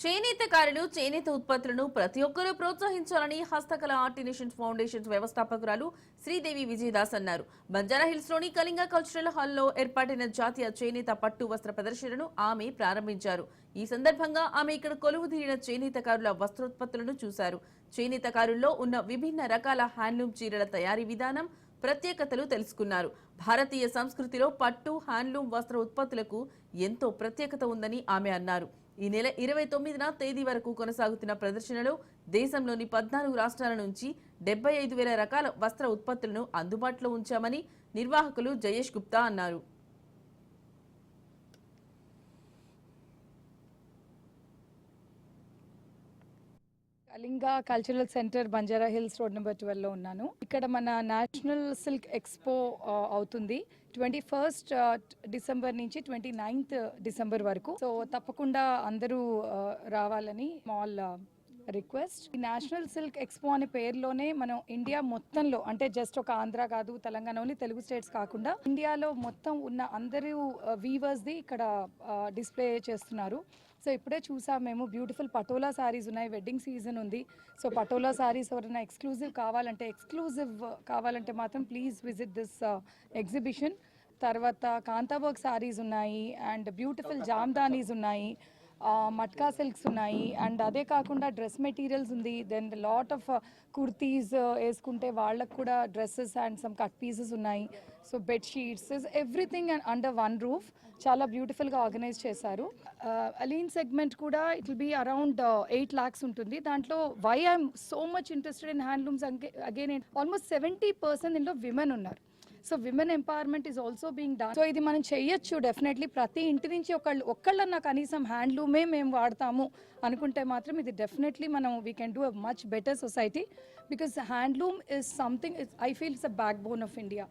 చేనేతకారులు చేనేత ఉత్పత్తులను ప్రతి ఒక్కరూ ప్రోత్సహించాలని హస్తకళ ఆర్టినేషన్ ఫౌండేషన్ వ్యవస్థాపకురాలు శ్రీదేవి విజయదాస్ అన్నారు. బంజారాహిల్స్ లోని కళింగ కల్చరల్ హాల్లో ఏర్పాటైన జాతీయ చేనేత పట్టు వస్త్ర ప్రదర్శనను ఆమె ప్రారంభించారు. ఈ సందర్భంగా ఆమె ఇక్కడ కొలువుదీరిన చేనేతకారుల వస్త్రోత్పత్తులను చూశారు. చేనేతకారుల్లో ఉన్న విభిన్న రకాల హ్యాండ్లూమ్ చీరల తయారీ విధానం, ప్రత్యేకతలు తెలుసుకున్నారు. భారతీయ సంస్కృతిలో పట్టు, హ్యాండ్లూమ్ వస్త్ర ఉత్పత్తులకు ఎంతో ప్రత్యేకత ఉందని ఆమె అన్నారు. ఈ నెల 29న తేదీ వరకు కొనసాగుతున్న ప్రదర్శనలో దేశంలోని 14 రాష్ట్రాల నుంచి 75,000 రకాల వస్త్ర ఉత్పత్తులను అందుబాటులో ఉంచామని నిర్వాహకులు జయేష్ గుప్తా అన్నారు. Kalinga cultural centre Banjara Hills road number 12లో ఉన్నాను. ఇక్కడ మన నేషనల్ సిల్క్ ఎక్స్పో అవుతుంది 21st డిసెంబర్ నుంచి 29th డిసెంబర్ వరకు. సో తప్పకుండా అందరూ రావాలని మాల్ రిక్వెస్ట్. ఈ నేషనల్ సిల్క్ ఎక్స్పో అనే పేరులోనే మనం ఇండియా మొత్తంలో, అంటే జస్ట్ ఒక ఆంధ్ర కాదు, తెలంగాణ, ఓన్లీ తెలుగు స్టేట్స్ కాకుండా ఇండియాలో మొత్తం ఉన్న అందరూ వీవర్స్ది ఇక్కడ డిస్ప్లే చేస్తున్నారు. సో ఇప్పుడే చూసాం మేము, బ్యూటిఫుల్ పటోలా సారీస్ ఉన్నాయి, వెడ్డింగ్ సీజన్ ఉంది. సో పటోలా సారీస్ ఎవరైనా ఎక్స్క్లూజివ్ కావాలంటే మాత్రం ప్లీజ్ విజిట్ దిస్ ఎగ్జిబిషన్. తర్వాత కాంతా వర్క్ సారీస్ ఉన్నాయి, అండ్ బ్యూటిఫుల్ జామ్దానీస్ ఉన్నాయి, మట్కా సిల్క్స్ ఉన్నాయి, అండ్ అదే కాకుండా డ్రెస్ మెటీరియల్స్ ఉంది. దెన్ లాట్ ఆఫ్ కుర్తీస్ వేసుకుంటే వాళ్ళకు కూడా dresses and some cut pieces ఉన్నాయి. So bedsheets, everything under one roof. చాలా బ్యూటిఫుల్గా ఆర్గనైజ్ చేశారు. అలీన్ సెగ్మెంట్ కూడా it will be around 8 lakhs ఉంటుంది. దాంట్లో why I'm so much interested in handlooms again almost 70% ఇందులో విమెన్ ఉన్నారు. So women empowerment is also being done. So ఇది మనం చేయొచ్చు డెఫినెట్లీ. ప్రతి ఇంటి నుంచి ఒక్కళ్ళన్నా కనీసం హ్యాండ్లూమే మేము వాడతాము అనుకుంటే మాత్రం ఇది డెఫినెట్లీ మనం we can do a much better society, because handloom is something, I feel it's a back bone of India.